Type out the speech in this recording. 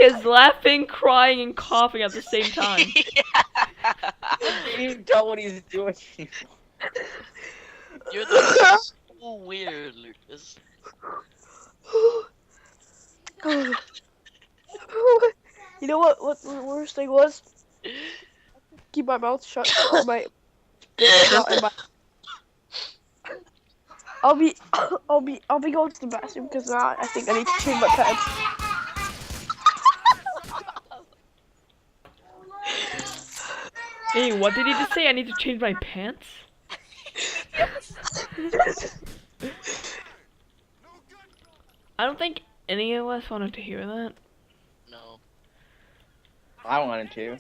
is laughing, crying, and coughing at the same time. You know what he's doing. You're the so weird, Lucas. You know what the worst thing was? Keep my mouth shut. My spit out in my. I'll be going to the bathroom because now I think I need to change my pants. Hey, what did he just say? I need to change my pants? I don't think any of us wanted to hear that. No. I wanted to.